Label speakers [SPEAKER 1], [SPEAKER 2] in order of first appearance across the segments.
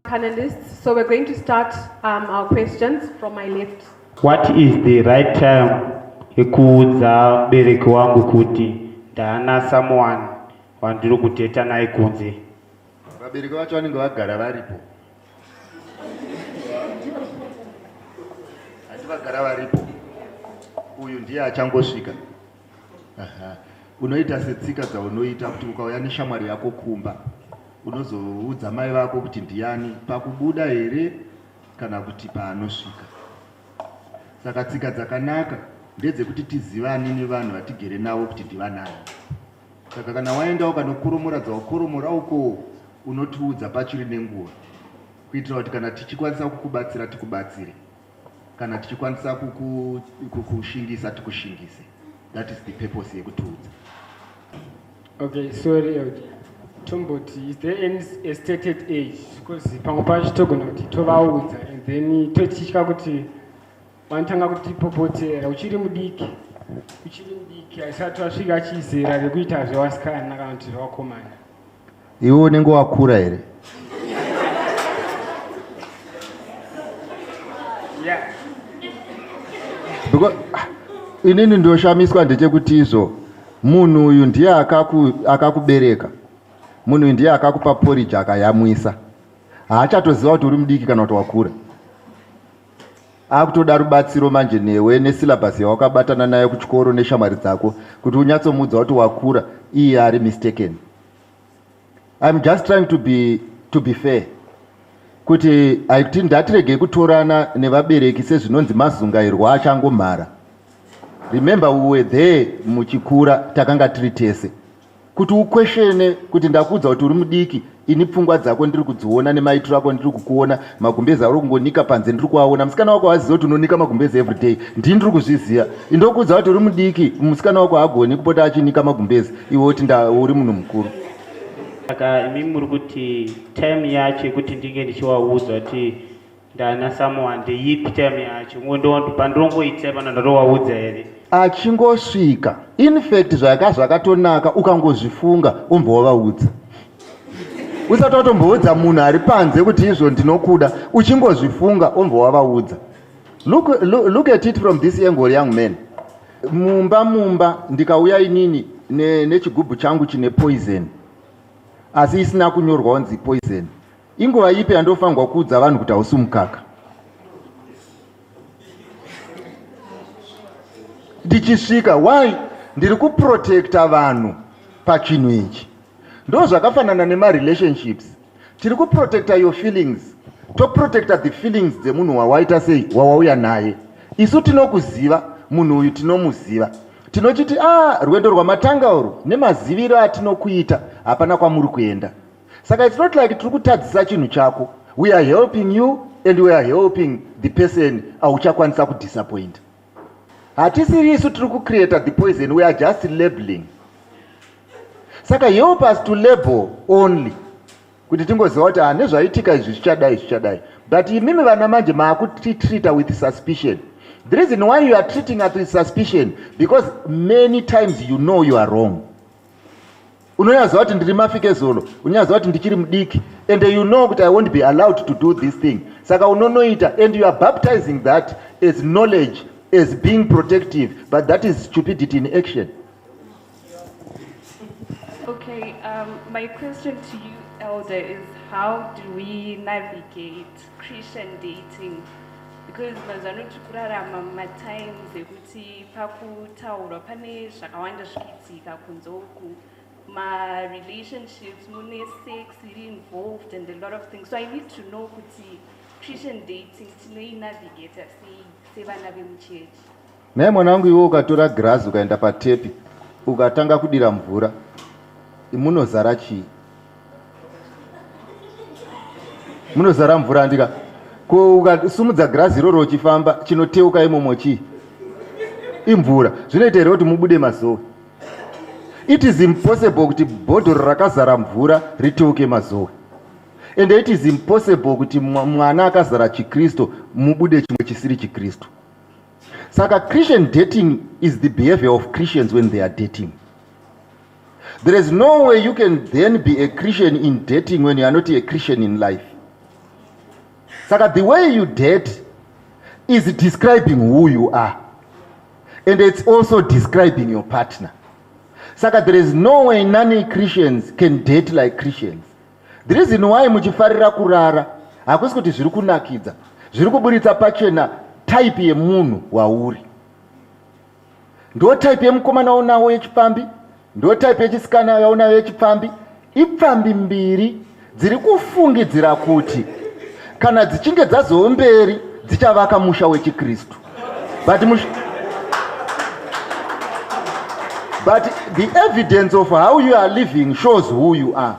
[SPEAKER 1] Panelists, so we're going to start our questions from my left.
[SPEAKER 2] What is the right time ekuudza bereki wangu kuti ndana someone wandiri kuteta naye kunze?
[SPEAKER 3] Vabereki vacho vanenge vagara varipo. Hati vagara varipo. Uyu ndiye achangosvika. Unoita setsika dzaunoita kuti ukauya neshamwari yako kumba unozoudza mai vako kuti ndiani pakubuda here kana kuti paanosvika. Saka tsika dzakanaka ndedzekuti tizivane nevanhu vatigere navo kuti ndivanani. Saka kana waenda ukanokoromora dzawakoromora uko unotiudza pachiri nenguva kuitira kuti kana tichikwanisa kukubatsira tikubatsire, kana tichikwanisa kukushingisa tikushingise. That is the purpose yekutiudza.
[SPEAKER 4] Okay, sorry, Tomboti, is there any stated age? Because pangopachi togona kuti tovaudza and then tochika kuti vanotanga kuti popotera uchiri mudiki uchiri mudiki asati wasvika chizera rekuita zvewasikana kana kuti zvewakomana.
[SPEAKER 3] Iwe unenge wakura here?
[SPEAKER 4] Yeah.
[SPEAKER 3] Because inini ndoshamiswa ndechekuti izvo munhu uyu ndiye akakubereka, munhu uyu ndiye akakupa porridge akayamwisa, haachatoziva kuti uri mudiki kana kuti wakura. Akutoda rubatsiro manje newe nesilabhasi yawakabatana nayo kuchikoro neshamwari dzako kuti unyatsomudza kuti wakura, iye ari mistaken. I'm just trying to be fair. Kuti haikuti ndatiregei kutorana nevabereki sezvinonzi mazungairwa achangomhara. Remember we were there muchikura takanga tiri tese. Kuti ukweshene kuti ndakuudza kuti uri mudiki, ini pfungwa dzako ndiri kudziona nemaitiro ako ndiri kukuona, magumbezi ari kungonika panze ndiri kuaona. Musikana wako aziva kuti unonika magumbezi every day, ndini ndiri kuzviziva. Indokuudza kuti uri mudiki, musikana wako agoni kupota achinika magumbezi, iwe kuti uri munhu mukuru.
[SPEAKER 2] Saka imi muri kuti time yacho kuti ndinge ndichiwaudzwa kuti ndana someone ndeipi time yacho pandinongoita pana ndatowaudza here.
[SPEAKER 3] Achingosvika, in fact zvakatonaka ukangozvifunga umbovaudza. Usati watomboudza munhu ari panze kuti izvo ndinokuda, uchingozvifunga umbovavaudza. Look at it from this angle, young man. Mumba ndikauya inini nechigubhu changu chine poison, asi isina kunyorwa kunzi poison. Inguva ipi yandofanirwa kuudza vanhu kuti hausi mukaka? Ndichisvika, why? Ndiri kuprotecta vanhu pachinhu ichi. Ndo zvakafanana nemarelationships. Tiri kuprotecta your feelings. Toprotecta the feelings dzemunhu wawaita sei, wawauya naye. Isu tinokuziva, munhu uyu tinomuziva. Tinochiti, rwendo rwamatanga urwu nemaziviro atinokuita hapana kwamuri kuenda. Saka it's not like tiri kutadzisa chinhu chako. We are helping you and we are helping the person auchakwanisa kudisappoint. Hatisiri isu tiri kucreate the poison, we are just labeling. Saka help us to label only. Kuti tingoziva kuti nezvaitika izvi zvichadai. But imimi vana manje maakutitreata with suspicion. The reason why you are treating us with suspicion, because many times you know you are wrong. Unonyaziva kuti ndiri mafikezolo, unonyaziva kuti ndichiri mudiki, and you know that I won't be allowed to do this thing. Saka unonoita, and you are baptizing that as knowledge, as being protective, but that is stupidity in action.
[SPEAKER 5] Okay, my question to you, Elder, is how do we navigate Christian dating? Because mazanoti kurarama matimes ekuti pakutaura pane zvakawanda zvichiitika kunze uku, my relationships, mune sex iri involved and a lot of things. So I need to know kuti Christian dating tinoinavigata sevana vemuchechi.
[SPEAKER 3] Naye mwanangu, iwe ukatora grass ukaenda patepi ukatanga kudira mvura, munozara chii? Munozara mvura ndika. Ko ukasumudza grass iroro uchifamba, chinoteuka imomo chii? Imvura. Zvinoita here kuti mubude mazowe. It is impossible kuti bhodhoro rakazara mvura riteuke mazowe. And it is impossible kuti mwana akazara chikristo mubude chimwe chisiri chikristo. Saka Christian dating is the behavior of Christians when they are dating. There is no way you can then be a Christian in dating when you are not a Christian in life. Saka the way you date is describing who you are. And it's also describing your partner. Saka there is no way non-Christians can date like Christians. The reason why muchifarira kurara hakusi kuti zviri kunakidza, zviri kuburitsa pachena type yemunhu wauri. Ndo type yemukomana unawo yechipambi, ndo type yechisikana yaunayo yechipambi. Ipfambi mbiri dziri kufungidzira kuti kana dzichinge dzazova mberi dzichavaka musha wechikristu. But the evidence of how you are living shows who you are.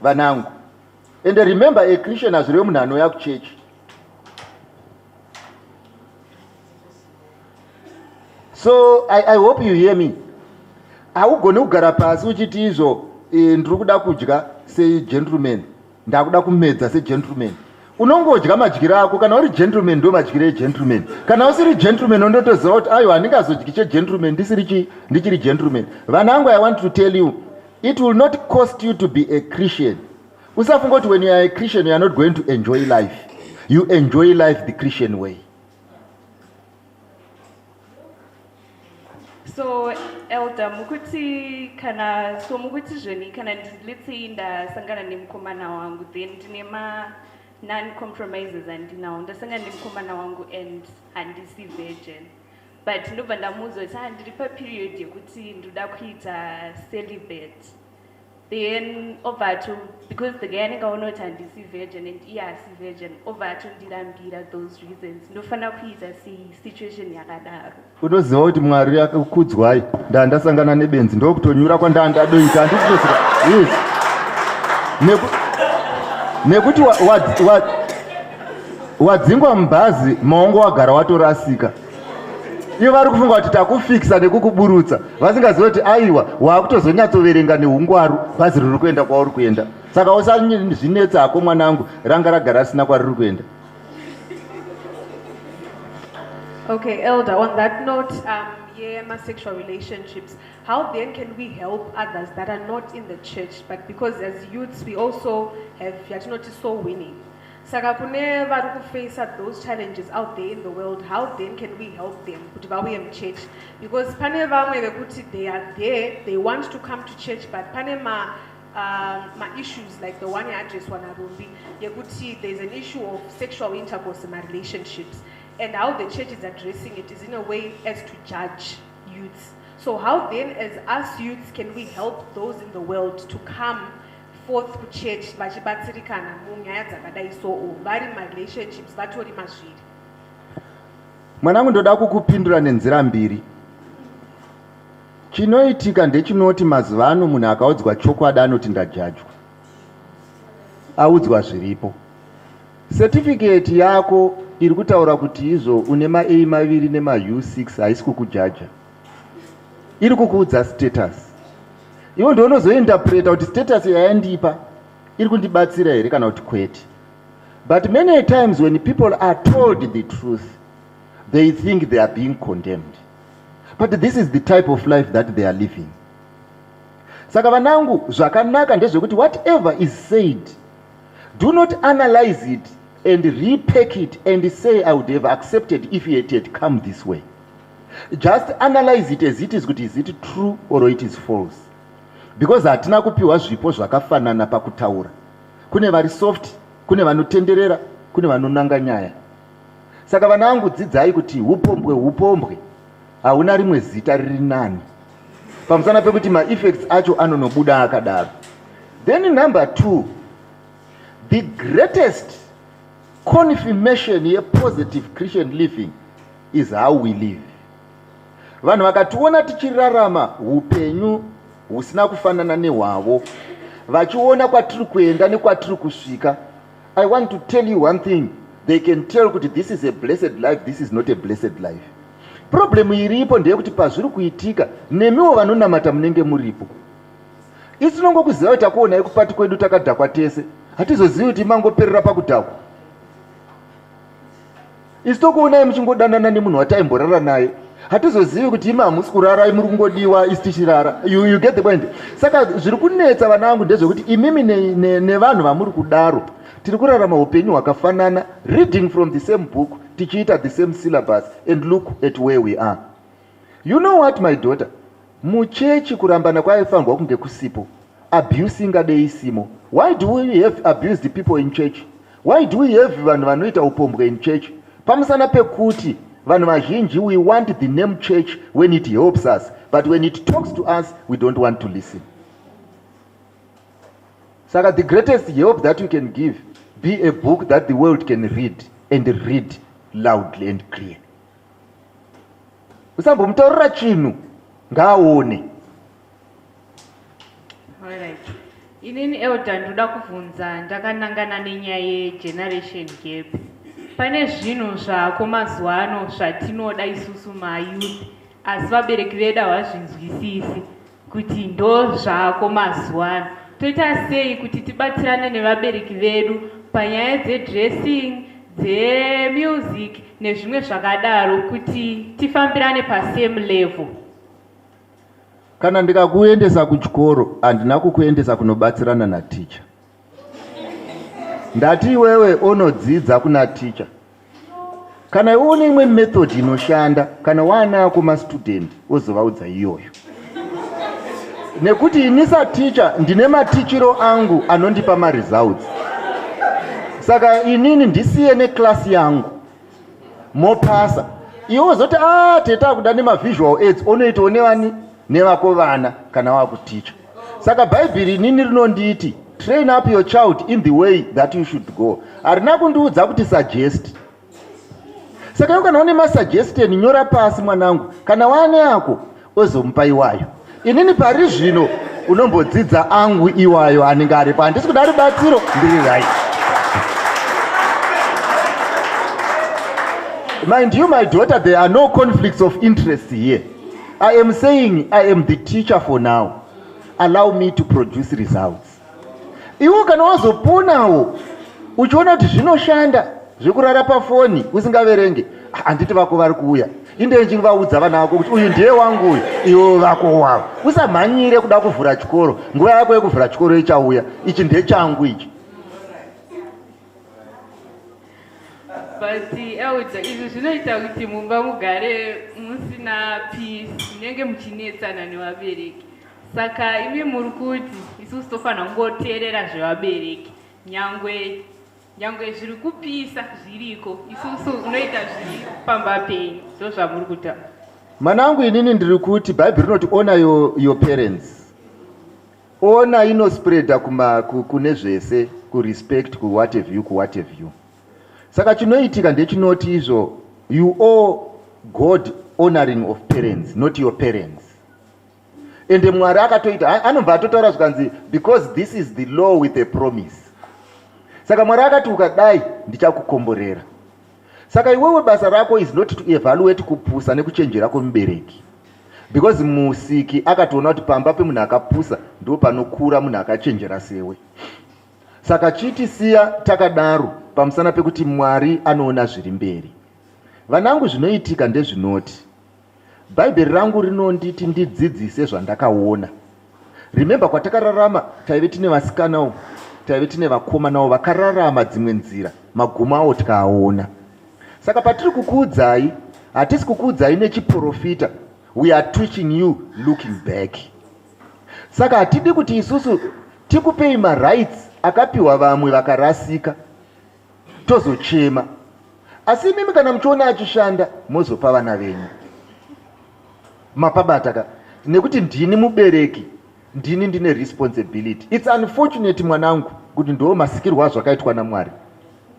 [SPEAKER 3] Vanangu. And remember, a Christian has real munhu ya kuchechi. So I hope you hear me. Haugoni kugara pasi uchiti izvo ndiri kuda kudya segentleman, ndakuda kumedza segentleman. unongodya madyiro ako. Kana uri gentleman ndo madyiro egentleman, kana usiri gentleman undotoziva kuti aiwa handingazodyi chegentleman ndichiri gentleman. Vanangu, I want to tell you, it will not cost you to be a Christian. Usafunga kuti when you are a Christian you are not going to enjoy life. You enjoy life the Christian way.
[SPEAKER 5] So elder mukuti kana zveni kana let's say ndasangana nemukomana wangu then ndine non-compromises handinawo, ndasangana nemukomana wangu and handisi virgin, but ndobva ndamuudza kuti ndiri paperiod yekuti ndoda kuita celibate, then obva because the guy anenge aona kuti handisi virgin and iye hasi virgin, obva atondirambira those reasons. Ndofanira kuita situation yakadaro.
[SPEAKER 3] Unoziva kuti Mwari akakudzwai ndandasangana nebenzi ndokutonyura kwandandadoita handisika. Yes. Nekuti wadzingwa mubhazi maongo wagara watorasika. Ivo vari kufunga kuti takufikisa nekukuburutsa, vasingaziva kuti aiwa wakutozonyatsoverenga neungwaru bhazi riri kuenda kwauri kuenda. Saka usazvinetsa hako mwanangu, ranga ragara asina kwariri kuenda.
[SPEAKER 1] Okay, Elder, on that note, sexual relationships, how then can we help others that are not in the church, but because as youths we also have so winning? Saka kune vari kuface those challenges out there in the world, how then can we help them kuti vauye muchurch? Because pane vamwe vekuti they are there, they want to come to church, but pane ma issues like the one I addressed one Arumbi, yekuti there's an issue of sexual intercourse in my relationships, and how the church is addressing it is in a way as to judge youths. So how then as us youths can we help those in the world to come forth to church vachibatsirikana munyaya dzakadai so vari marelationships vatori mazviri?
[SPEAKER 3] Mwanangu, ndoda kukupindura nenzira mbiri. Chinoitika ndechinoti mazuva ano munhu akaudzwa chokwadi anoti ndajajwa, audzwa zviripo. Certificate yako iri kutaura kuti izvo une ma A maviri nema U6 haisi kukujaja, iri kukuudza status. Iwo ndo unozointerpreta kuti status yayandipa iri kundibatsira here kana kuti kwete. But many times when people are told the truth, they think they are being condemned. But this is the type of life that they are living. Saka vanangu, zvakanaka ndezvekuti whatever is said, do not analyze it and repack it and say I would have accepted if it had come this way. Just analyze it as it is good. Is it true or it is false? Because hatina kupiwa zvipo zvakafanana pakutaura. Kune vari soft, kune vanotenderera, kune vanonanga nyaya. Saka vanangu, dzidzai kuti upombwe hauna rimwe zita riri nani. Pamusana pekuti ma effects acho anonobuda akadaro. Then number 2, the greatest confirmation ye positive Christian living is how we live. Vanhu vakationa tichirarama upenyu husina kufanana nehwavo, vachiona kwatiri kuenda nekwatiri kusvika, I want to tell you one thing, they can tell kuti this is a blessed life, this is not a blessed life. Problem iripo ndeyekuti pazviri kuitika nemiwo vanonamata munenge muripo. Isinongo kuziva kuti takuonai kupati kwedu takadhakwa tese, hatizozivi kuti mangoperera pakudhakwa. Isi tokuonai muchingodanana nemunhu wataimborara naye, hatizozivi kuti ima hamusi kurara muri kungodiwa isi tichirara. You get the point? Saka zviri kunetsa vanangu ndezvekuti imimi nevanhu vamuri kudaro tiri kurarama upenyu hwakafanana, reading from the same book, tichiita the same syllabus, and look at where we are. You know what, my daughter? Muchechi kurambana kwaifanirwa kunge kusipo, abuse ingadei isimo. Why do we have abused people in church? Why do we have vanhu vanoita upombwe in church? Pamusana pekuti vanhu vazhinji we want the name church when it helps us, but when it talks to us we don't want to listen. Saka the greatest help that you can give, be a book that the world can read, and read loudly and clear. Usambomutaurira chinhu ngaaone.
[SPEAKER 6] Alright. Inini elder ndoda kubvunza, ndakanangana nenyaya yegeneration gap. Pane zvinhu zvako mazuva ano zvatinoda isusu mayouth, asi vabereki vedu havazvinzwisisi kuti ndo zvako mazuva ano. Toita sei kuti tibatsirane nevabereki vedu panyaya dzedressing, dzemusic nezvimwe zvakadaro kuti tifambirane pasame level.
[SPEAKER 3] Kana ndikakuendesa kuchikoro handina kukuendesa kunobatsirana naticha. Ndati iwewe unodzidza kuna ticha. Kana une imwe method inoshanda, kana waanako mastudent ozovaudza iyoyo. Nekuti inisa ticha ndine matichiro angu anondipa results. Saka inini ndisiye neklasi yangu mopasa. Iwo zoti teta kuda visual aids onoita nevani nevako vana kana wakuticha. Saka Bible inini rinonditi train up your child in the way that you should go. Arina kundiudza kuti suggest. Saka iwe kana une masuggestion nyora pasi mwanangu, kana wane yako ozomupa iwayo. Inini pari zvino unombodzidza angu iwayo anenge aripo, handisi kuda rubatsiro ndiri right. Mind you, my daughter, there are no conflicts of interest here. I am saying I am the teacher for now. Allow me to produce results. Iwo kana wazoponawo uchiona kuti zvinoshanda zvekurara pafoni usingaverenge, handiti vako vari kuuya. Inde nchivaudza vana vako kuti uyu ndiye wangu uyu, iwo vako wavo. Usamhanyire kuda kuvhura chikoro. Nguva yako yekuvhura chikoro ichauya. Ichi ndechangu ichi.
[SPEAKER 6] But elder, izvi zvinoita kuti mumba mugare musina peace, munenge muchinetsana nevabereki. Saka imi muri kuti isusu tofanira kungoteerera zvevabereki. Nyangwe zviri kupisa zviriko, isusu unoita zviri pamba penyu. Ndo zvamuri kuita.
[SPEAKER 3] Manangu inini ndiri kuti Bible rinoti honor your parents. Honor inospreada kune zvese, kurespect, what have you. Saka chinoitika ndechinoti izvo, you owe God honoring of parents, not your parents. Ende Mwari akatoita, anobva atotaura zvikanzi, because this is the law with a promise. Saka Mwari akati ukadai ndichakukomborera. Saka iwewe basa rako is not to evaluate kupusa nekuchenjera kwomubereki. Because musiki akatoona kuti pamba pemunhu akapusa ndo panokura munhu akachenjera sewe. Saka chitisiya takadaro pamusana pekuti Mwari anoona zviri mberi. Vanangu zvinoitika ndezvinoti, Bhaibheri rangu rinonditi ndidzidzise zvandakaona. Remember kwatakararama taive tine vasikanawo, taive tine vakomanawo vakararama dzimwe nzira, magumo awo tikaaona. Saka patiri kukuudzai, hatisi kukuudzai nechiprofita. We are teaching you looking back. Saka hatidi kuti isusu tikupei marights akapiwa vamwe vakarasika tozochema. Asi mimi kana muchiona achishanda mozopa vana venyu mapabataka, nekuti ndini mubereki, ndine responsibility. It's unfortunate mwanangu kuti ndo masikirwa azvakaitwa naMwari.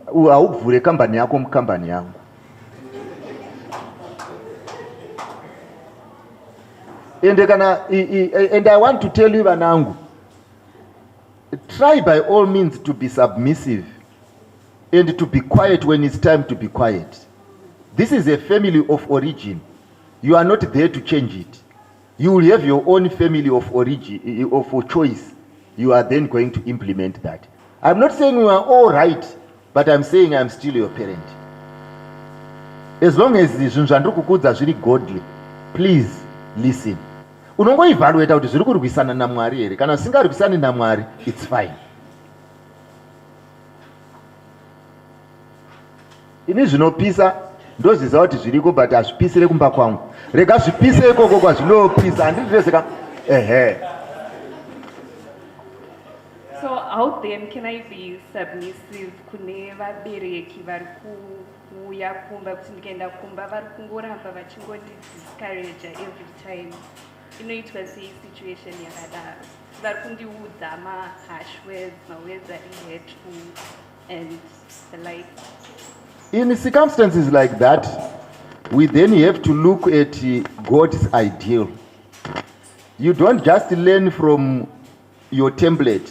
[SPEAKER 3] Hauvhure kambani yako mukambani yangu. And I want to tell you vanangu, try by all means to be submissive and to be quiet when it's time to be quiet. This is a family of origin. You are not there to change it. You will have your own family of origin, of choice. You are then going to implement that. I'm not saying you are all right, but I'm saying I'm still your parent. As long as zvinzvandikukudza zviri godly, please listen. Unongoevaluate kuti zviri kurwisana naMwari here. Kana zvisingarwisani naMwari, it's fine. Ini zvinopisa ndoziva kuti zviriko, but hazvipisire kumba kwangu. Rega zvipise ikoko kwazvinopisa, handizvezeka.
[SPEAKER 5] So how then can I be submissive kune vabereki vari kuuya kumba, kuti ndikaenda kumba vari kungoramba vachingondidiscourage every time? Inoitwa sei situation yakadaro? Vari kundiudza harsh words, words are hurtful and the like.
[SPEAKER 3] In circumstances like that, we then have to look at God's ideal. You don't just learn from your template,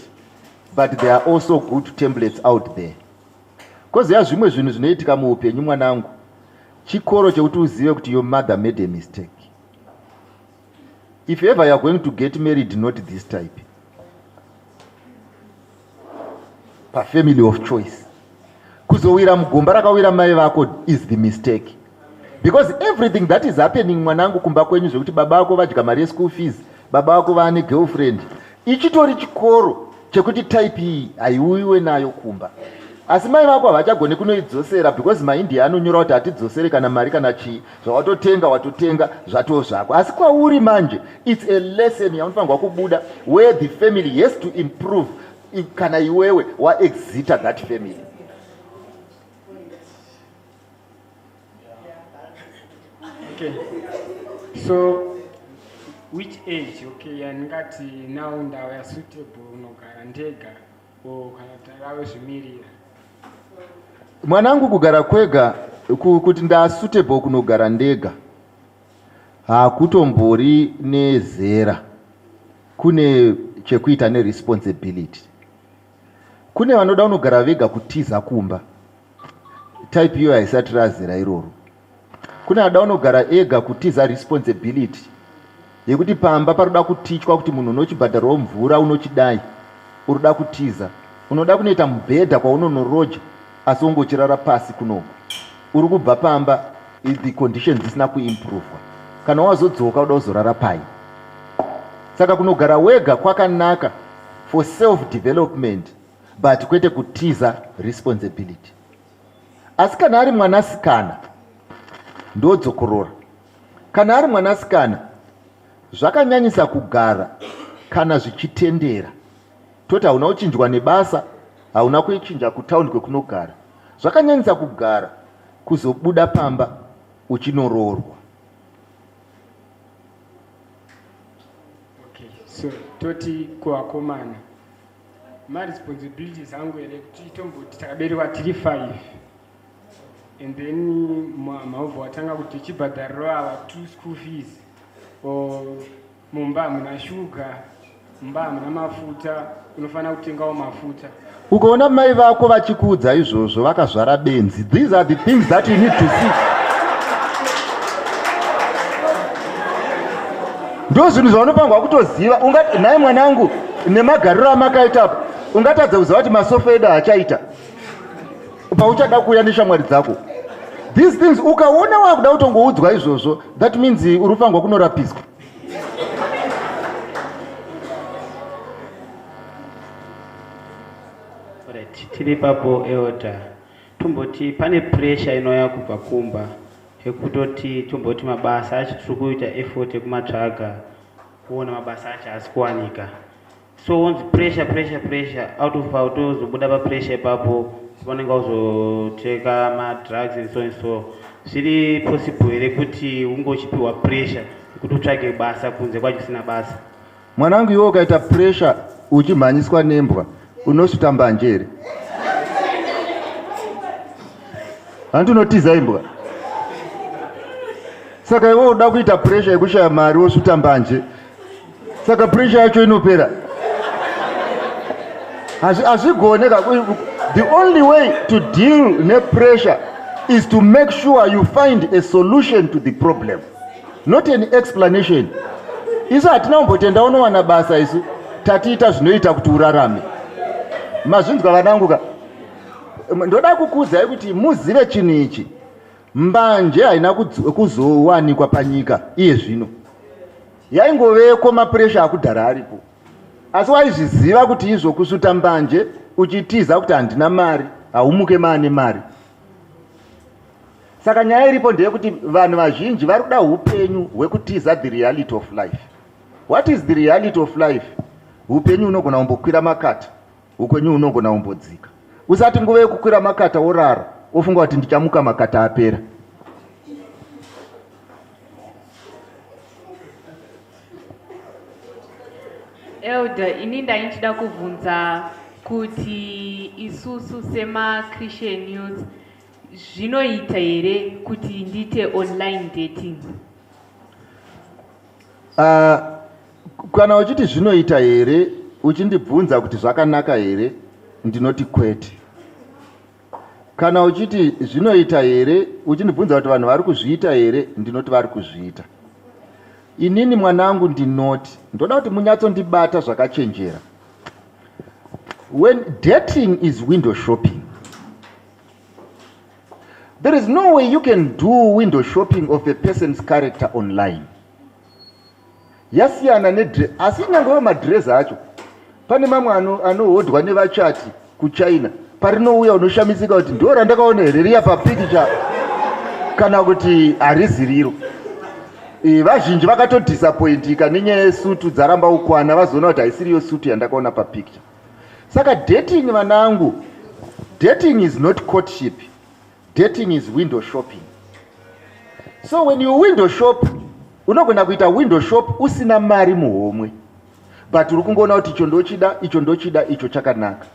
[SPEAKER 3] but there are also good templates out there. Because there are zvimwe zvinhu zvinoitika muupenyu mwanangu, chikoro chekuti uzive kuti your mother made a mistake. If ever you are going to get married, not this type. A family of choice. kuzowira mugomba rakawira mai vako is the mistake, because everything that is happening mwanangu kumba kwenyu zvekuti baba vako vadya mari yeschool fees, baba vako vaane girlfriend, ichitori chikoro chekuti type iyi haiuyiwe nayo kumba. Asi mai vako havachagone kunoidzosera because maindia anonyora kuti hatidzosere kana mari kana chii, watotenga zvatoo zvako. Asi kwauri manje it's a lesson yaunofanirwa kubuda where the family has to improve kana iwewe waexita that family.
[SPEAKER 4] Okay, so which age, okay, yandingati now ndawo ya suitable unogara ndega o kana kuti rave zvimirira?
[SPEAKER 3] Mwanangu kugara kwega kuti ndasuitable kunogara ndega hakutombori nezera, kune chekuita neresponsibility. Kune vanoda unogara vega kutiza kumba, type iyo haisati razera iroro. Kuna vanoda unogara ega kutiza responsibility yekuti pamba paroda kutichwa kuti munhu unochibhadharawo mvura unochidai, unoda kutiza, unoda kunoita mubhedha kwaunonoroja asi ungochirara pasi kunoko, uri kubva pamba the conditions dzisina kuimprovwa, kana wazodzoka uda kuzorara pai. Saka kunogara wega kwakanaka for self development but kwete kutiza responsibility. Asi kana ari mwanasikana ndodzokorora. Kana ari mwanasikana zvakanyanyisa kugara kana zvichitendera, toti hauna kuchinjwa nebasa, hauna kuichinja kutaundi kwekunogara, zvakanyanyisa kugara kuzobuda pamba uchinoroorwa.
[SPEAKER 4] Okay, so toti kuvakomana maresponsibilities angu here kuti tomboti takaberekwa tiri 5 and then maobva watanga kuti tichibhadharira ava 2 school fees, or mumba hamuna shuga, mumba hamuna mafuta, unofanira kutengawo mafuta.
[SPEAKER 3] Ukaona mai vako vachikuudza izvozvo vakazvara benzi, these are the things that you need to see. Ndo zvinhu zvaunofanirwa kutoziva. Ungati nhai mwanangu nemagariro amakaita ungatadza kuziva kuti masofeda hachaita pauchada kuuya neshamwari dzako. These things ukaona wakuda kutongoudzwa izvozvo, that means urufanirwa kunorapiswa.
[SPEAKER 2] Tiri papo elder, tomboti pane pressure inouya kubva kumba yekutoti tomboti mabasa acho tiri kuita effort yekumatsvaga kuona mabasa acho haasi kuwanika. So once pressure out of autozobuda papressure ipapo vanenge uzoteka madrugs and so zviri possible here kuti unge uchipiwa pressure yekuti utsvage basa kunze kwachisina basa?
[SPEAKER 3] Mwanangu iwe ukaita pressure uchimhanyiswa nembwa unosvita mbanje here? Hanti unotiza imbwa. Saka iwe uda kuita pressure yekushaya mari wosvita mbanje, saka pressure yacho inopera. Hazvigoneka. The only way to deal with pressure is to make sure you find a solution to the problem, not an explanation. Isu hatina kumbotenda unowana basa, isu tatiita zvinoita kuti urarame. Mazvinzwa vananguka, ndoda kukuudzai kuti muzive chinhu ichi, mbanje haina kuzowanikwa panyika iye zvino, yaingoveko mapressure akudhara aripo. Asi waizviziva kuti izvo kusuta mbanje uchitiza kuti handina mari, haumuke maane mari. Saka nyaya iripo ndeyekuti vanhu vazhinji vari kuda upenyu hwekutiza the reality of life. What is the reality of life? Upenyu unogona kumbokwira makata, upenyu unogona kumbodzika. Usati nguva yekukwira makata worara ofunga kuti ndichamuka makata apera.
[SPEAKER 6] Elder, ini ndainchida kubvunza kuti isusu sema Christian youth zvinoita here kuti ndite online dating?
[SPEAKER 3] Kana uchiti zvinoita here uchindibvunza kuti zvakanaka here, ndinoti kwete. Kana uchiti zvinoita here uchindibvunza kuti vanhu vari kuzviita here, ndinoti vari kuzviita. Inini mwanangu ndinoti ndoda kuti munyatsondibata zvakachenjera. When dating is window shopping, There is no way you can do window shopping of a person's character online. Yasiyana nedre asi nyangoyo madress acho pane mamwe anohodwa nevachati kuchina parinouya unoshamisika kuti ndo randakaona here riya papicture kana kuti harizi riro. Vazhinji vakatodisappointika nenyaya yesutu dzaramba ukwana vazoona kuti haisiriyo sutu yandakaona papicture. Saka dating vanangu, dating is not courtship, dating is window shopping. So when you window shop, unogona kuita window shop usina mari muhomwe, but uri kungoona kuti icho ndochida icho chakanaka.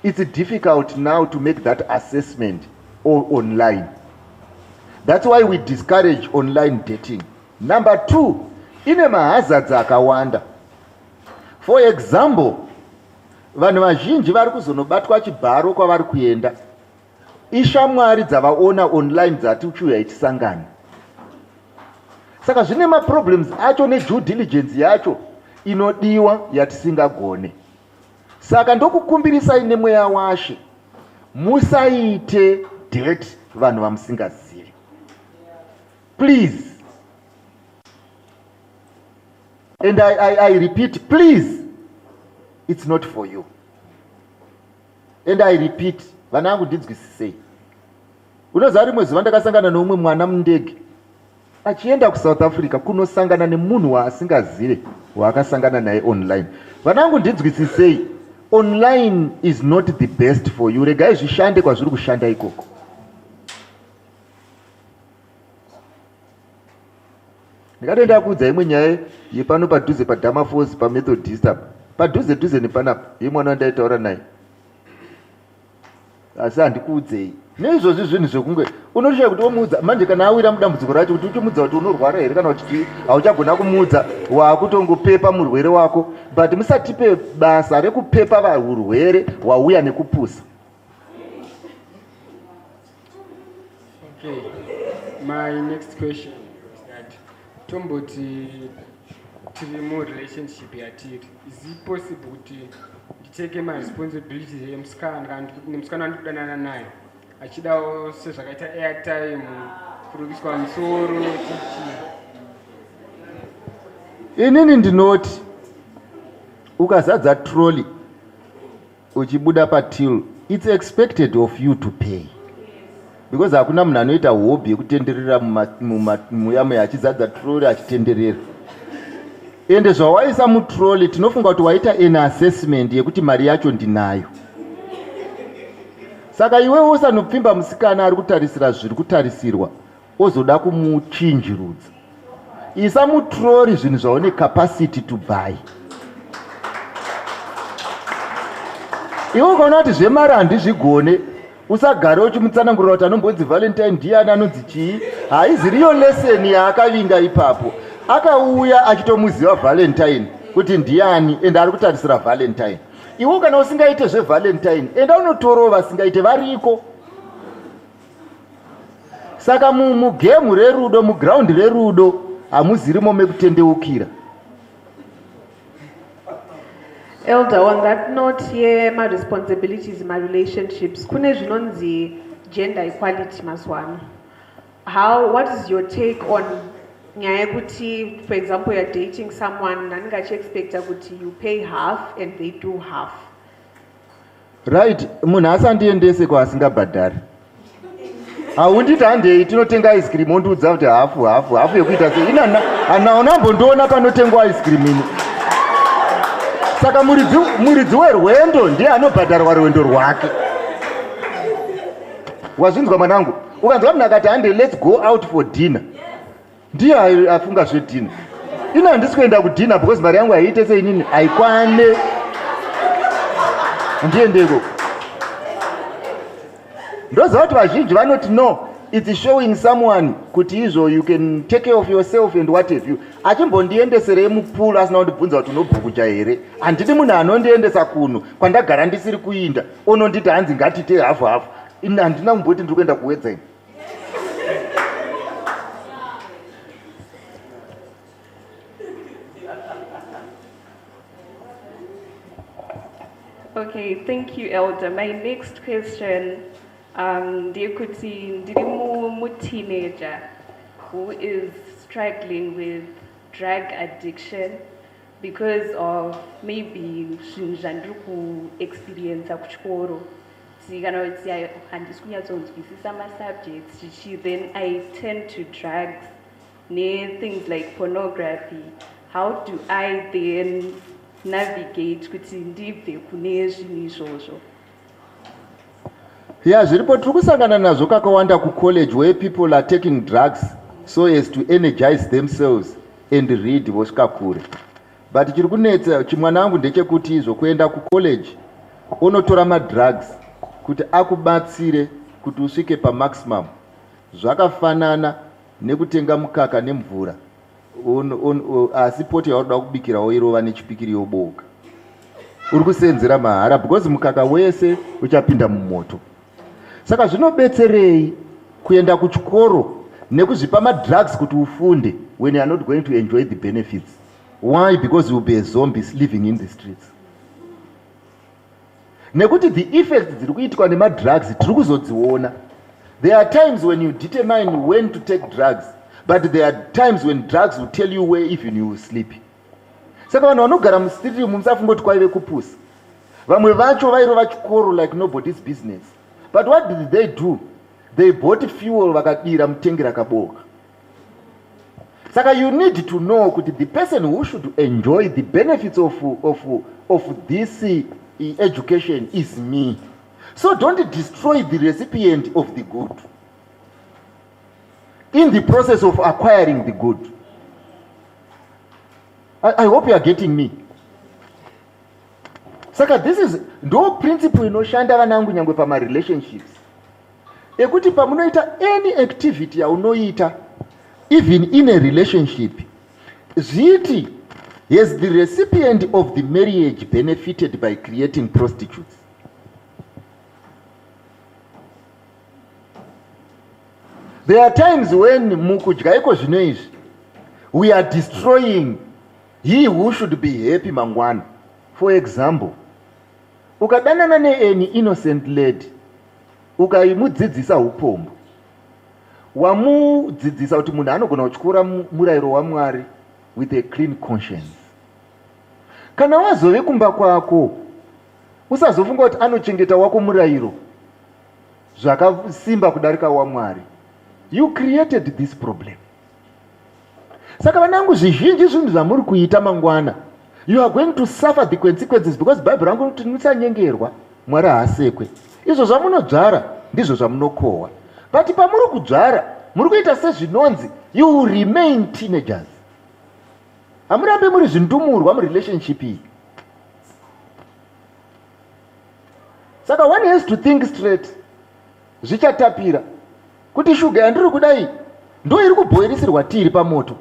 [SPEAKER 3] It's difficult now to make that assessment online. That's why we discourage online dating. Number 2, ine mahazards akawanda. For example, vanhu vazhinji vari kuzonobatwa chibharo kwavari kuenda. Ishamwari dzavaona online dzati uchiuya ichisangana. Saka zvine maproblems acho nedue diligence yacho inodiwa yatisingagone. Saka ndokukumbirisai nemweya washe, musaite date vanhu vamusingazivi. Please. And I repeat, please, it's not for you. And I repeat, vanangu ndinzwisisei. Unoziva rimwe zuva ndakasangana noumwe mwana mundege achienda kuSouth Africa kunosangana nemunhu waasingazive waakasangana naye online. Vanangu ndinzwisisei, online is not the best for you. Regai zvishande kwazviri kushanda ikoko. Ndikatoenda kuudza imwe nyaya yepano padhuze paDhamaforce paMethodist apa. Padhuze nepanapa yemwana wandaitaura naye. Asi handikuudzei. Neizvozvi zvinhu zvokunge unoshaya kuti womuudza manje kana awira mudambudziko racho kuti uchimuudza kuti unorwara here kana kuti hauchagona kumuudza waakutongopepa murwere wako, but musatipe basa rekupepa varwere wauya nekupusa.
[SPEAKER 4] Okay, my next question is that tomboti tiri murelationship yatiri, is it possible kuti nditeke maresponsibilities emusikana kana kuti nemusikana wandikudanana naye achidawo sezvakaita airtime, kurukiswa musoro tichi?
[SPEAKER 3] Inini ndinoti ukazadza trolley uchibuda patil, it's expected of you to pay, because hakuna munhu anoita hobby yekutenderera muyame achizadza trolley achitenderera. Ende zvawaisa mutrolley tinofunga kuti waita an assessment yekuti mari yacho ndinayo. Saka iwe usanopfimba musikana ari kutarisira zviri kutarisirwa ozoda kumuchinjirudza. Isa mutrolley zvinhu zvaone capacity to buy. Iwe ukaona kuti zvemari handizvigone, usagara uchimutsanangurira kuti anombonzi Valentine ndiani anonzi chii. Haizi riyo lesson yaakavinga ipapo. Akauya achitomuziva Valentine kuti ndiani ende ari kutarisira Valentine. Iwe kana usingaite zveValentine enda unotorawo vasingaite variko. Saka mugemu rerudo, muground rerudo hamuzirimo mekutendeukira.
[SPEAKER 1] Elder, on that note, my responsibilities in my relationships, kune zvinonzi gender equality mazwano. What is your take on nyaya kuti, for example, you're dating someone naninga expecta kuti you pay half and they do half?
[SPEAKER 3] Right, munhu asandiendese kwaasingabhadhari. Haunditi handei tinotenga ice cream ondiudza kuti hafu yekuita sei. Ina hanaonambondiona panotengwa ice cream ini. Saka muridzi werwendo ndiye anobhadharwa rwendo rwake. Wazvinzwa mwanangu? Ukanzwa munhu akati hande let's go out for dinner, ndiye afunga zvedhina. Ina handisi kuenda kudhina because mari yangu haiite seinini haikwane. Ndiendeko. Ndoziva kuti vazhinji vanoti no, it's showing someone kuti izvo you can take care of yourself and what have you. Achimbondiendeserei mupulu asina kundibvunza kuti unobhukucha here. Handidi munhu anondiendesa kuno kwandagara ndisiri kuinda ononditi hanzi ngatite hafu. Ini handina kumboti ndiri kuenda kuwedza ini.
[SPEAKER 5] Okay, thank you, Elder. My next question ndekuti ndiri teenager who is struggling with drug addiction because of maybe zvinhu zvandiri kuexperienca kuchikoro. Kana kuti handisi kunyatsonzwisisa masubjects, then I turn to drugs things like pornography. How do I then navigate kuti ndibve kune zvinhu izvozvo?
[SPEAKER 3] Yeah, zviripo tiri kusangana nazvo kakawanda kucollege where people are taking drugs so as to energize themselves and read vosvika kure. But chiri kunetsa chimwana wangu ndechekuti izvo kuenda kucollege unotora madrugs kuti akubatsire kuti usvike pamaximum zvakafanana nekutenga mukaka nemvura asi poti yauri kubikirawo irova nechipikiri yoboka. Uri kusenzera mahara because mukaka wese uchapinda mumoto. Saka zvinobetserei kuenda kuchikoro nekuzvipa madrugs kuti ufunde when you are not going to enjoy the benefits? Why? Because you will be a zombie living in the streets. Nekuti the effects dziri kuitwa nemadrugs tiri kuzodziona. There are times when you determine when to take drugs, but there are times when drugs will tell you where even you will sleep. Saka vanhu vanogara mustriti musafungoti kwaive kupusa. Vamwe vacho vairova chikoro like nobody's business. But what did they do? They bought fuel vakadira mutengi rakaboka. Saka you need to know that the person who should enjoy the benefits of this education is me. So don't destroy the recipient of the good in the process of acquiring the good. I hope you are getting me. Saka this is no principle inoshanda vanangu nyangwe pama relationships. Ekuti pamunoita any activity yaunoita even in a relationship, zviti has the recipient of the marriage benefited by creating prostitutes? There are times when mukudya iko zvino izvi we are destroying he who should be happy mangwana. For example, ukadanana neani innocent lady ukaimudzidzisa upombo, wamudzidzisa kuti munhu anogona kutyora murayiro waMwari with a clean conscience. Kana wazove kumba kwako usazofunga kuti anochengeta wako murayiro zvakasimba kudarika waMwari. You created this problem. Saka vanangu zvizhinji zvinhu zvamuri kuita mangwana, you are going to suffer the consequences because Bible rangu kuti musanyengerwa Mwari haasekwe. Izvo zvamunodzvara ndizvo zvamunokohwa. But pamuri kudzvara muri kuita sezvinonzi you will remain teenagers. Hamurambe muri zvindumurwa murelationship iyi. Saka one has to think straight. Zvichatapira kuti shuga yandiri kudai ndo iri kubhoilisirwa tiri pamoto.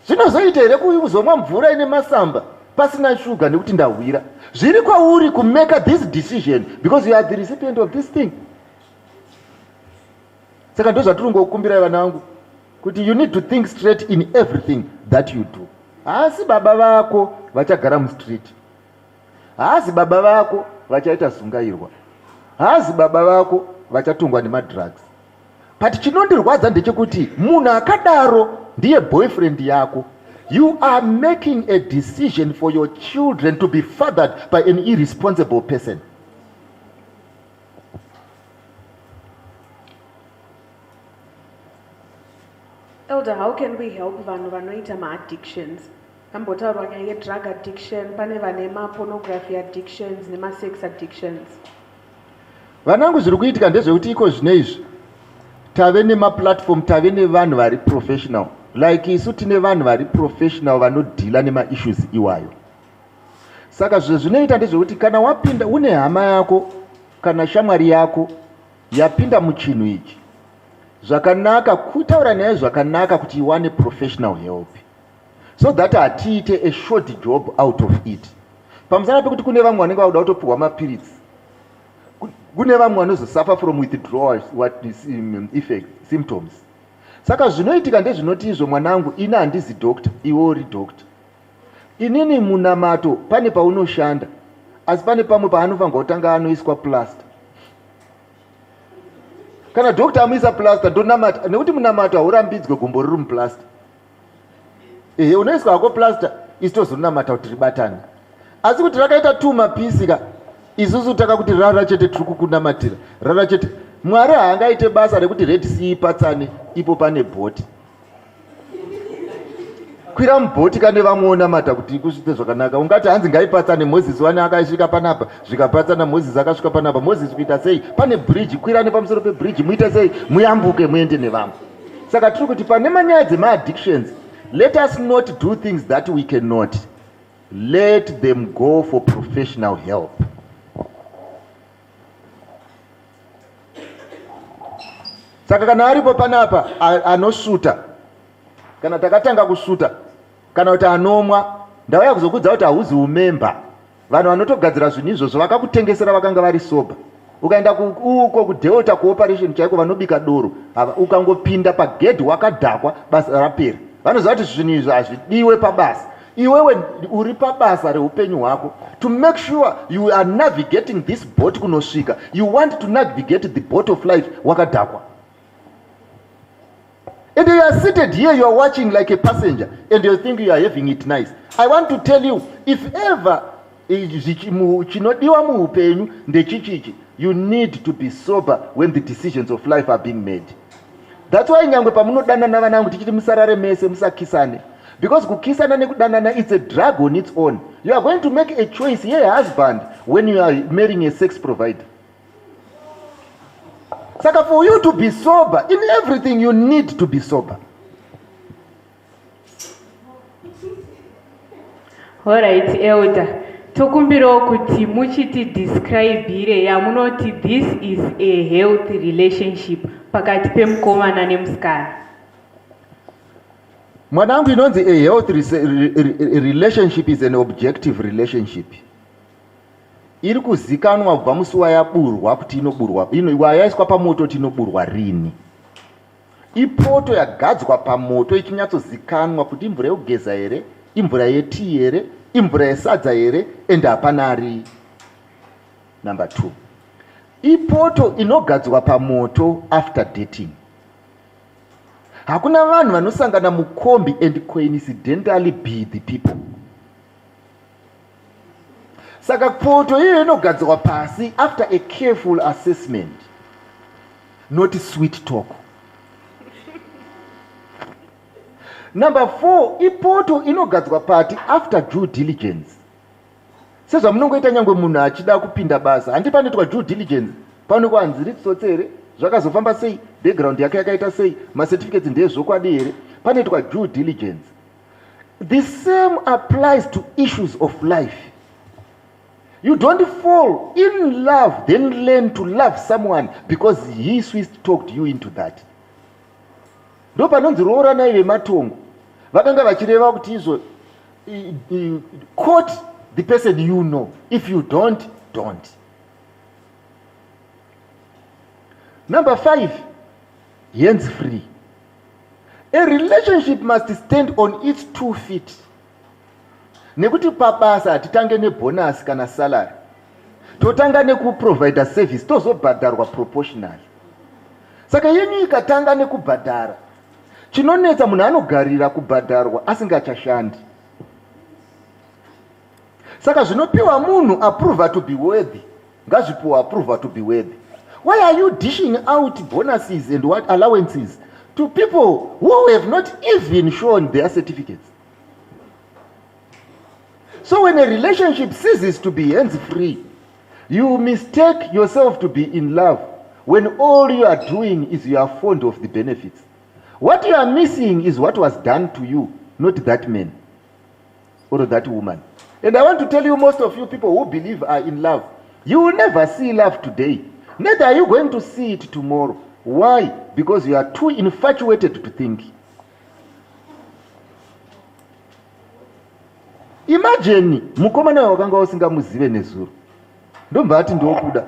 [SPEAKER 3] Zvinozoita here kuzomwa mvura ine masamba pasina shuga nekuti ndahwira? Zviri kwauri ku make this decision because you are the recipient of this thing. Saka ndo zvatiri ngokukumbira vana vangu kuti you need to think straight in everything that you do. Haasi baba vako vachagara mustreet, haasi baba vako vachaita zungairwa, haasi baba vako vachatungwa nemadrugs. But chinondirwadza ndechekuti munhu akadaro ndiye boyfriend yako. You are making a decision for your children to be fathered by an irresponsible person.
[SPEAKER 1] Elder, how can we help vanhu vanoita ma-addictions? Kambotaurwa nyaya ye-drug addiction, pane vane ma-pornography addictions nema-sex addictions.
[SPEAKER 3] Vanangu zviri kuitika ndezvekuti iko zvino izvi tave nemaplatform, tave nevanhu vari professional. Like isu tine vanhu vari professional vanodhila nema-issues iwayo. Saka zvinoita ndezvekuti kana wapinda une hama yako kana shamwari yako yapinda muchinhu ichi, zvakanaka kutaura naye zvakanaka kuti iwane professional help so that atiite a short job out of it. Pamusana pekuti kune vamwe vanenge vauda kutopiwa mapiritsi, kune vamwe vanozosuffer from withdrawal symptoms. Saka zvinoitika ndezvinoti izvo mwanangu, ina handizi doctor, iwe uri doctor. Inini munamato pane paunoshanda, asi pane pamwe paanofanirwa kutanga anoiswa plaster. Kana doctor amuisa plaster ndonamata, nekuti munamata haurambidzwe gumbo riri muplaster. Unoiswa hako plaster isitozonamata kuti ribatane. Asi kuti rakaita 2 mapisi ka isusu taka kuti rara chete tiri kukunamatira. Rara chete. Mwari haangaite basa rekuti Red Sea ipatsane ipo pane bhoti. Kwira mubhoti kane vamuonamata kuti kusvite zvakanaka. Ungati hanzi ngaipatsane Moses wane akaisvika panapa, zvikapatsana Moses akasvika panapa. Moses kuita sei? Pane bridge, kwirane pamusoro pebridge, muite sei? Muyambuke muende nevamwe. Saka tiri kuti pane manyaya dzema-addictions, let us not do things that we cannot. Let them go for professional help. Saka kana aripo panapa anosvuta, kana takatanga kusvuta, kana kuti anomwa, ndauya kuzokudza kuti hauzi umemba. Vanhu vanotogadzira zvinhu izvozvo vakakutengesera vakanga vari soba. Ukaenda uko kuDelta Cooperation chaiko vanobika doro, ukangopinda pagedhi wakadhakwa, basa rapera. Vanoziva kuti zvinhu izvi hazvidiwe pabasa. Iwewe uri pabasa reupenyu hwako, to make sure you are navigating this boat kunosvika. You want to navigate the boat of life wakadhakwa. And you are seated here, you are watching like a passenger, and you think you are having it nice. I want to tell you, if ever chinodiwa muupenyu ndechichichi, you need to be sober when the decisions of life are being made. That's why nyangwe pamunodanana vanangu tichiti musarare mese, musakisane. Because kukisana nekudanana, it's a drug on its own. You are going to make a choice, yeah, husband, when you are marrying a sex provider. Saka, for you to be sober, in everything you need to be sober.
[SPEAKER 6] Alright, Elder. Tokumbiro kuti muchiti describe yamunoti this is a healthy relationship pakati pemukomana nemusikana.
[SPEAKER 3] Mwanangu, inonzi a healthy relationship is an objective relationship. Iri kuzikanwa kubva musi wayaburwa kuti inoburwa, yaiswa pamoto kuti inoburwa rini. Ipoto yagadzwa pamoto ichinyatsozikanwa kuti imvura yekugeza here, imvura yetii here, imvura yesadza here, ende hapana ari. Number 2. Ipoto inogadzwa pamoto after dating. Hakuna vanhu vanosangana mukombi and coincidentally be the people. Saka poto iyo inogadzwa pasi after a careful assessment, not sweet talk. Number 4, ipoto inogadzwa pati after due diligence. Sezva munongoita nyangwe munhu achida kupinda basa, handi panoitwa due diligence, panoitwa hanziri tsotsere, zvakazofamba sei, background yake yakaita sei, macertificates ndezvokwadi here, panoitwa due diligence. The same applies to issues of life. You don't fall in love, then learn to love someone because he sweet talked you into that. Ndo panonzi roora naive matongo. Vakanga vachireva kuti izvo, quote the person you know. If you don't, don't. Number 5, hands free. A relationship must stand on its 2 feet. Nekuti pabasa atitange nebonus kana salary. Totanga nekuprovide service, tozobhadharwa proportionally. Saka yenyu ikatanga nekubhadhara, chinonetsa munhu anogarira kubhadharwa asingachashandi. Saka zvinopiwa munhu approval to be worthy, ngazvipiwa approval to be worthy. Why are you dishing out bonuses and what allowances to people who have not even shown their certificates? So when a relationship ceases to be hands-free, you mistake yourself to be in love when all you are doing is you are fond of the benefits. What you are missing is what was done to you, not that man or that woman. And I want to tell you, most of you people who believe are in love, you will never see love today. Neither are you going to see it tomorrow. Why? Because you are too infatuated to think. Imagine mukomana wakanga usingamuzive nezuro. Ndombati ndokuda.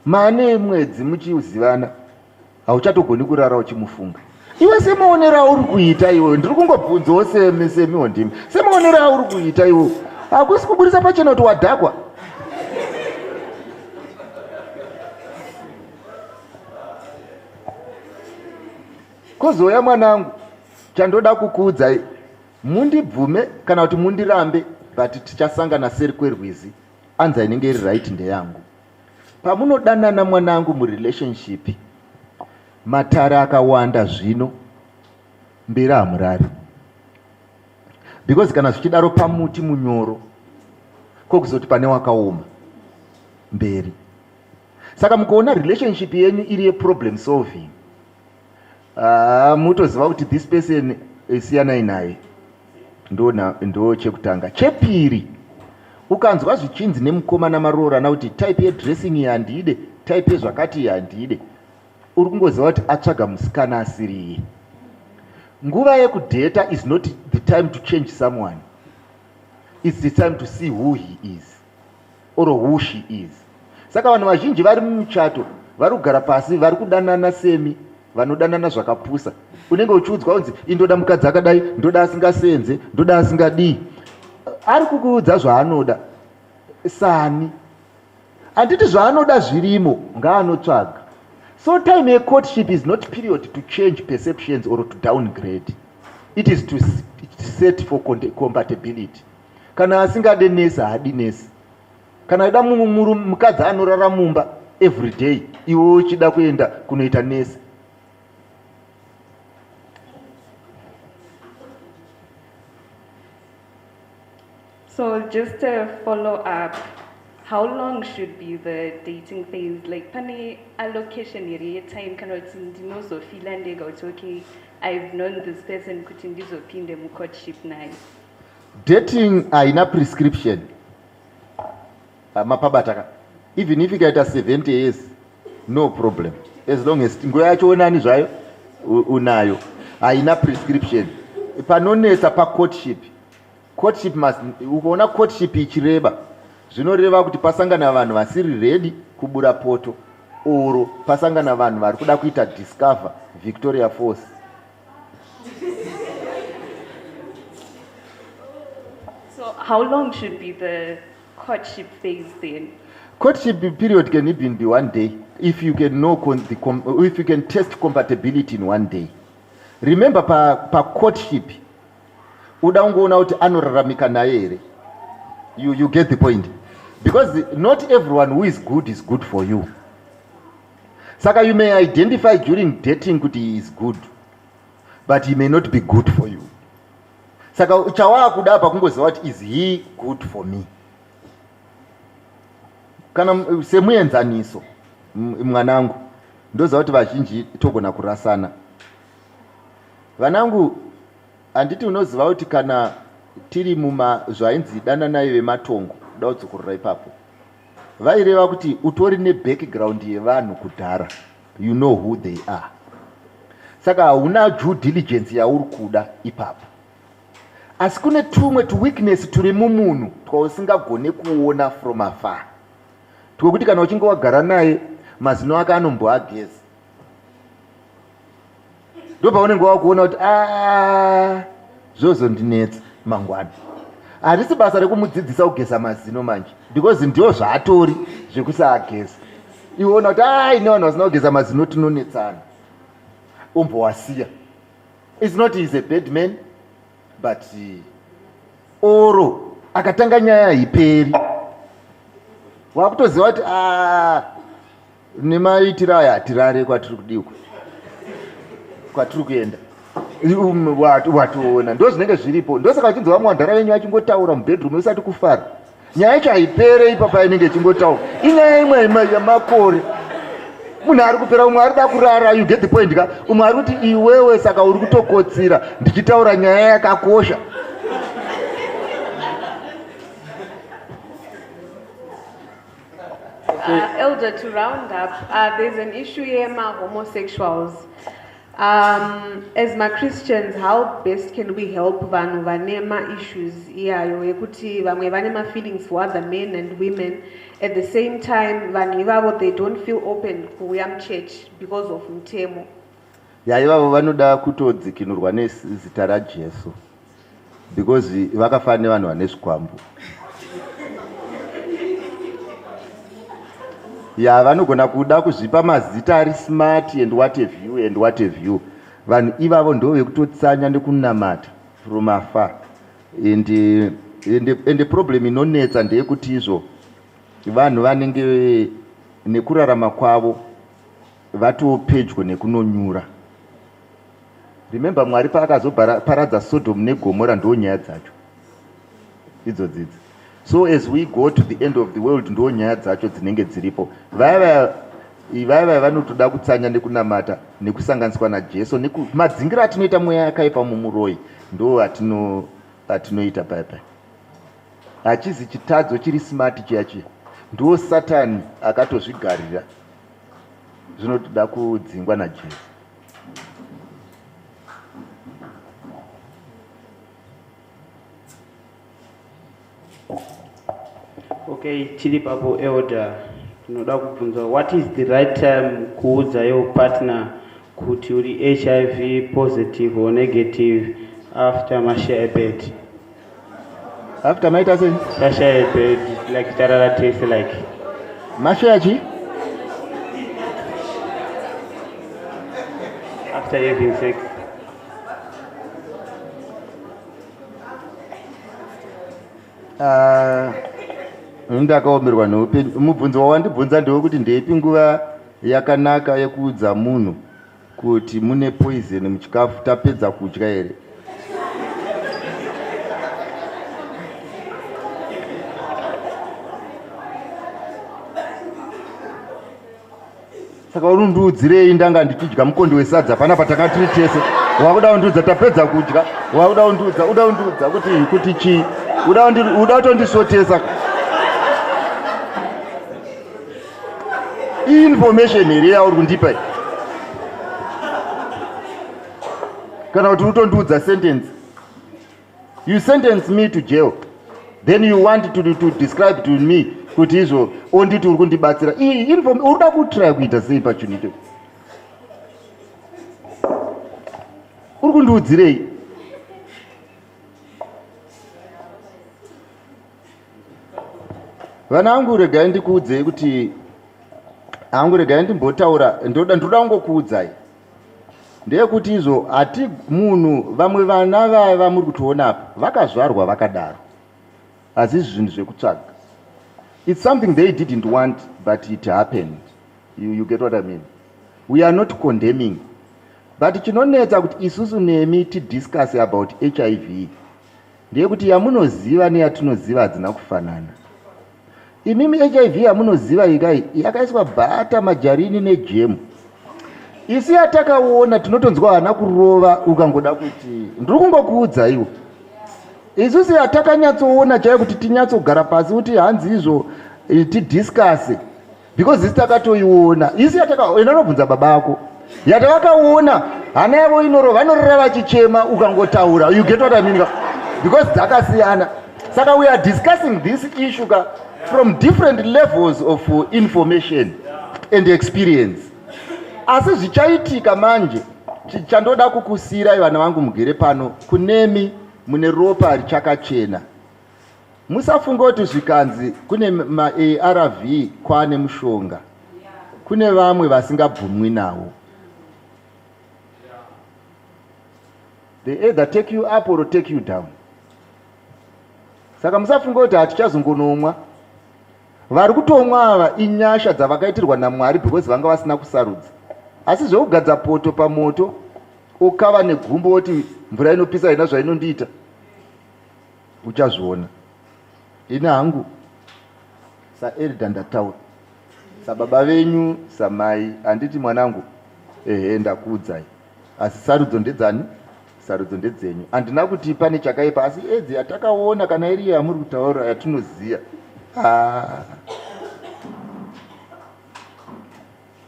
[SPEAKER 3] Mane mwedzi muchizivana. Hauchatogoni kurara uchimufunga. Iwe semaonera uri kuita iwe, ndiri kungobvunzawo semiwo ndimi. Semaonera uri kuita iwe. Hakusi kuburisa pachena kuti wadhakwa. Kozouya mwanangu, chandoda kukuudzai, mundibvume kana kuti mundirambe, but tichasangana seri kwerwizi, anza inenge iri right ndeyangu. Pamunodanana mwanangu murelationship, matara akawanda zvino, mberi hamurari. Because kana zvichidaro pamuti munyoro, kokuzoti pane wakaoma, mberi. Saka mukaona relationship yenyu iri problem solving, mutoziva kuti this person siyanai naye, ndo chekutanga. Chepiri, ukanzwa zvichinzi nemukoma namaroorana kuti type yedressing iyi handide, type yezvakati iyi handide, uri kungoziva kuti atsvaga musikana asiriye. Nguva yekudata is not the time to change someone. It's the time to see who he is or who she is. Saka vanhu vazhinji vari mumuchato, vari kugara pasi, vari kudanana semi, vanodanana zvakapusa. Unenge uchiudzwa kunzi indoda mukadzi akadai, ndoda asingasenze, ndoda asingadii. Ari kukuudza zvaanoda sani. Handiti zvaanoda zvirimo, ngaanotsvaga. So time yecourtship is not period to change perceptions or to downgrade. It is to set for compatibility. Kana asingade nesi haadi nesi. Kana ida mukadzi anorara mumba every day, iwe uchida kuenda kunoita nesi.
[SPEAKER 5] So just to follow up, how long should be the dating phase? Like, pane allocation area time kana kuti ndinozofila ndega kuti okay, I've known this person kuti ndizopinde mucourtship naye.
[SPEAKER 3] Dating haina prescription. Mapabataka. Even if ikaita 70 years, no problem. As long as nguva yacho onani zvayo unayo. Haina prescription. Panonetsa pacourtship. Courtship must, ukaona courtship ichireba, zvinoreva kuti pasangana vanhu vasiri ready kubura poto, oro pasangana vanhu vari kuda kuita discover Victoria Falls.
[SPEAKER 5] So how long should be the courtship phase then?
[SPEAKER 3] Courtship period can even be 1 day if you can know if you can test compatibility in 1 day. Remember pa courtship uda ungoona kuti anoraramika naye here. You get the point. Because not everyone who is good for you. Saka you may identify during dating kuti he is good, but he may not be good for you. Saka chawa kuda pa kungoziva kuti is he good for me. Kana semuenzaniso mwanangu, ndoziva kuti vazhinji togona kurasana. Vanangu, handiti unoziva kuti kana tiri muma zvainzi dananai vematongo, kuda kudzokorora ipapo, vaireva kuti utori nebackground yevanhu kudhara, you know who they are. Saka hauna due diligence yauri kuda ipapo. Asi kune tumwe weakness turi mumunhu twausingagone kuona from afar, twekuti kana uchinge wagara naye mazino ake anomboageza, ndopaunenge wakuona kuti zvozondinetsa mangwana. Harisi basa rekumudzidzisa kugeza mazino manje, because ndio zvaatori zvekusaageza. Iwona kuti ine vanhu vasina kugeza mazino tinonetsana, ombowasiya. It's not he's a bad man, but oro akatanga nyaya haiperi. Wakutoziva kuti nemaitiro aya hatirare kwatiri kudiwa, kwatiri kuenda. Watoona ndo zvinenge zviripo. Ndosaka uchinzwa Mandara wenyu achingotaura mubedroom usati kufara, nyaya yacho haipere ipapa inenge ichingotaura. Inyaya imwe yamakore. Munhu ari kupera, umwe arida kurara, you get the point ka. Umwe ari kuti iwewe saka uri kutokotsira ndichitaura nyaya yakakosha.
[SPEAKER 1] Elder, to round up, there's an issue here with homosexuals. As Christians, how best can we help vanhu vanema issues iyayo yekuti vamwe vanema feelings for other men and women, at the same time vanhu ivavo they don't feel open kuuya muchurch because of mutemo?
[SPEAKER 3] Ivavo vanoda kutodzikinurwa nezita raJesu, because vakafanana nevanhu vane zvikwambu. Vanogona kuda kuzvipa mazita ari smart and what have you and what have you, vanhu ivavo ndo vekutotsanya nekunamata from afar. Ende problem inonetsa ndeyekuti izvo vanhu vanenge nekurarama kwavo vatopedyo nekunonyura. Remember Mwari paakazoparadza Sodom neGomora ndo nyaya dzacho idzodzidzi. So as we go to the end of the world ndo nyaya dzacho dzinenge dziripo. Vaya vanotoda kutsanya nekunamata nekusanganiswa naJesu madzingira atinoita mweya yakaipa mumuroyi ndo atinoita paipai. Hachizi chitadzo chiri smart chiyachiya, ndo Satani akatozvigarira zvinotoda kudzingwa naJesu.
[SPEAKER 2] Okay, tiri papo elder, tinoda kubvunza what is the right time kuudza your partner kuti uri HIV positive or negative after mashare bed?
[SPEAKER 3] After maita sei?
[SPEAKER 2] Mashare bed, like tarara test like.
[SPEAKER 3] Mashare chi?
[SPEAKER 2] After having sex.
[SPEAKER 3] Ndakaomerwa neupenyu. Mubvunzo wawandibvunza ndewekuti ndeipi nguva yakanaka yekuudza munhu kuti mune poison muchikafu tapedza kudya here? Saka unondiudzirei ndanga ndichidya mukondo wesadza pana patanga tiri tese? Wakuda kundiudza tapedza kudya? Wakuda kundiudza kuti chii? Uda kutondisotesa? Information here yauri kundipa kana kuti utondiudza sentence? You sentence me to jail, then you want to describe to me kuti izvo onditi uri kundibatsira. Urikuda kutry kuita sei pachunito? Uri kundiudzirei? Vana vangu regai ndikuudzei kuti hangu regai ndimbotaura ndoda kungokuudzai ndeyekuti izvo hati munhu vamwe vana vava muri kutoona apa vakazvarwa vakadaro, asi izvi zvinhu zvekutsvaga. It's something they didn't want but it happened. You get what I mean? We are not condemning, but chinonetsa kuti isusu nemi tidiscuss about HIV ndeyekuti yamunoziva neyatinoziva hadzina kufanana. Imimi HIV yamunoziva ikai yakaiswa bhata, majarini nejemu. Isi yatakaona tinotonzwa hana kurova ukangoda kuti ndiri kungokuudza iwo. Isusu yatakanyatsoona chaiyo kuti tinyatsogara pasi kuti hanzi izvo tidiscuss because isi takatoiona. Isi yatakaona inobvunza baba ako yatakakaona hana yavo inorova vanorora vachichema ukangotaura. You get what I mean? Because dzakasiyana. Saka we are discussing this issue from different levels of information and experience. Asi zvichaitika manje chandoda kukusirai vana vangu mugere pano kunemi mune ropa richakachena. Musafunga kuti zvikanzi kune ma-ARV kwane mushonga. Kune vamwe vasingabvumwi nawo. They either take you up or take you down. Saka musafunga kuti hatichazongonomwa. Vari kutomwa ava inyasha dzavakaitirwa naMwari because vanga vasina kusarudza. Asi zvekugadza poto pamoto ukava negumbo kuti mvura inopisa ina zvainondiita uchazviona. Ina hangu saElda ndataura, sababa venyu, samai handiti mwanangu ndakuudzai, asi sarudzo ndedzani? Sarudzo ndedzenyu. Handina kuti pane chakaipa, asi edzi yatakaona kana iri yamuri kutaura yatinoziya.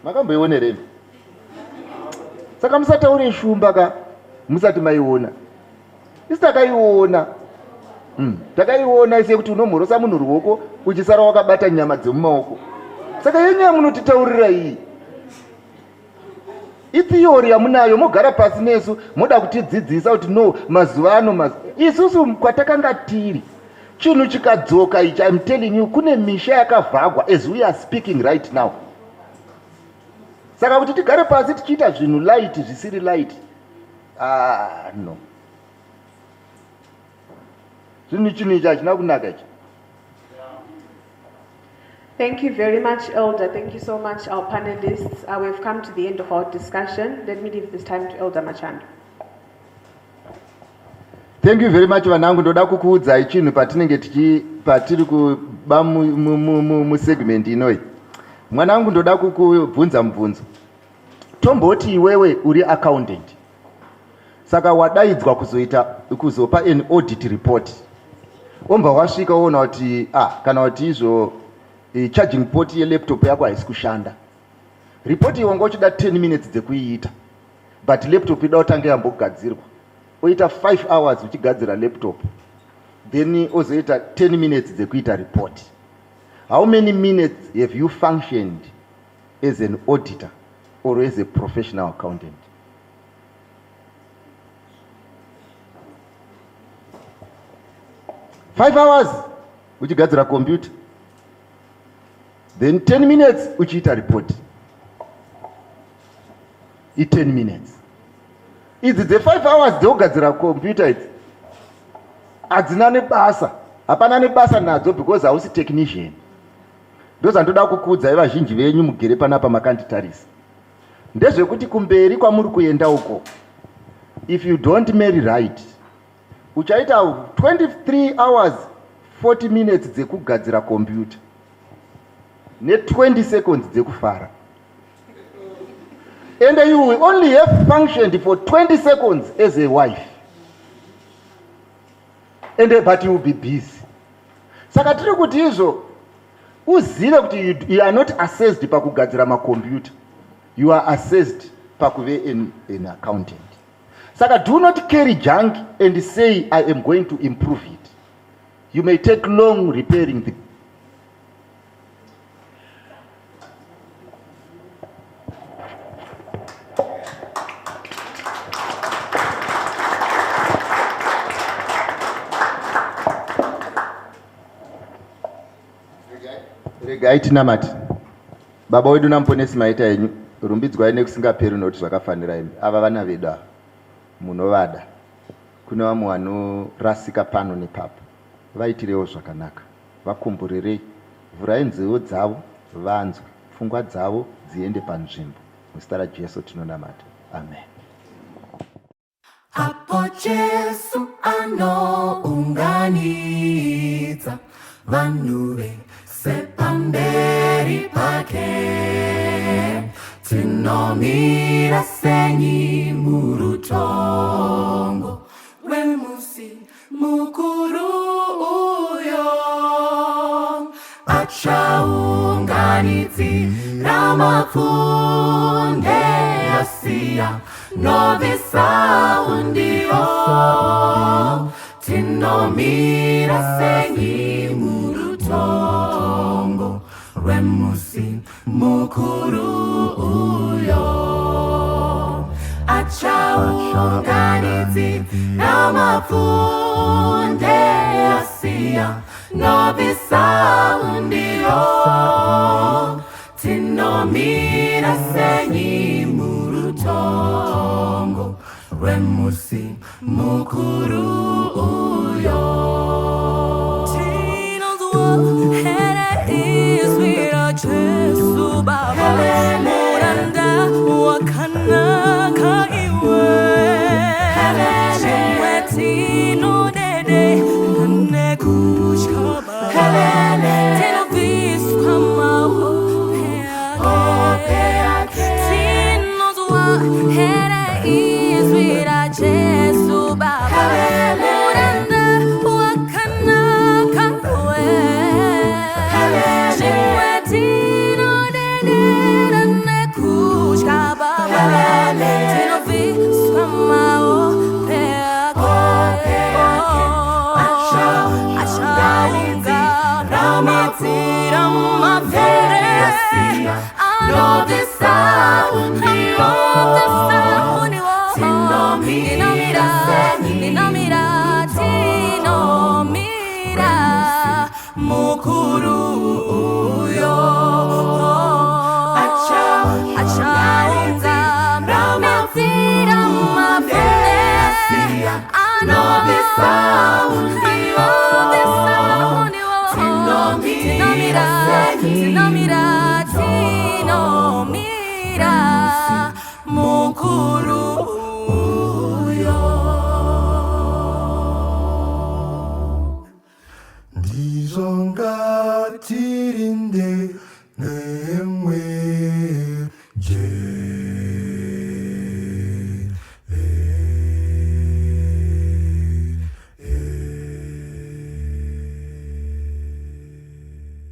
[SPEAKER 3] Makamboionerei? Saka musataure shumba musati maiona. Isi takaiona. Takaiona isi yekuti unomhorosa munhu ruoko uchisara wakabata nyama dzemumaoko. Saka yenyu yamunotitaurira iyi itheory yamunayo, mogara pasi nesu moda kutidzidzisa kuti no mazuva ano isusu kwatakanga tiri chinhu chikadzoka ichi. I'm telling you kune misha yakavhagwa as we are speaking right now. Saka kuti tigare pasi tichiita zvinhu light zvisiri light no.
[SPEAKER 1] Thank you very much, Elder. Thank you so much, our panelists. We've come to the end of our discussion. Let me give this time to Elder Machando.
[SPEAKER 3] Thank you very much, vanangu. Ndoda kukuudzai chinhu patiri kuba segment inoi. Mwanangu ndoda kukubvunza mubvunzo. Tomboti iwewe uri accountant. Saka wadaidzwa kuzopa an audit report. Omba wasvika woona kuti kana kuti izvo charging port ye-laptop yako haisi kushanda. Report iwanga uchida 10 minutes dzekuiita. But laptop ida kutanga yambogadzirwa. Oita 5 hours uchigadzira laptop. Then ozoita 10 minutes dzekuita report. How many minutes have you functioned as an auditor or as a professional accountant? Five hours uchigadzira computer. Then 10 minutes uchiita report. 10 minutes. Idzi the 5 hours dzekugadzira computer idzi hadzina nebasa. Hapana nebasa nadzo because hausi technician. Ndozvandoda kukuudzai vazhinji venyu mugere panapa makanditarisa. Ndezvekuti kumberi kwamuri kuenda uko, if you don't marry right, uchaita 23 hours 40 minutes dzekugadzira computer ne 20 seconds dzekufara. And you will only have functioned for 20 seconds as a wife. But you will be busy. Saka tiri kuti izvo uzive kuti you are not assessed pakugadzira macomputer. You are assessed pakuve an accountant. Saka do not carry junk and say I am going to improve it. You may take long repairing the regai tinamati. Baba wedu namuponesi maita enyu, rumbidzwai nekusingaperi noti zvakafanira imi. Ava vana vedu ava munovada. Kune vamwe vanorasika pano nepapo. Vaitirewo zvakanaka. Vakumburirei. Vhurai nzeve dzavo, vanzwe. Pfungwa dzavo dziende panzvimbo. Muzita raJesu tinonamata. Amen.
[SPEAKER 7] Hapo Jesu anounganidza vanhu vese pamberi pake, tinomira senyi murutongo rwemusi mukuru uyo. Achaunganidzira mapfunde asiya novisa undio, tinomira senyi murutongo rwemusi mukuru uyo. Achaunganidzira mapfunde asiya novisa undio, tinomira senyi murutongo rwemusi mukuru uyo. Tinozwa here izwira Jesu Baba, muranda wakanaka iwe. Chimwe tinodede nekutya Baba, tinoviswa maope ake. Tinozwa here izwira Jesu Baba, muranda wakanaka iwe. Chimwe tinodedera nekutya Baba, tinoviswa maope ake. Achaunganidzira mapfunde anovisa undio, tinomira mukuru uyo. Achaunganidzira mapfunde tinomira mukuru uyo.
[SPEAKER 8] Ndizonga tirinde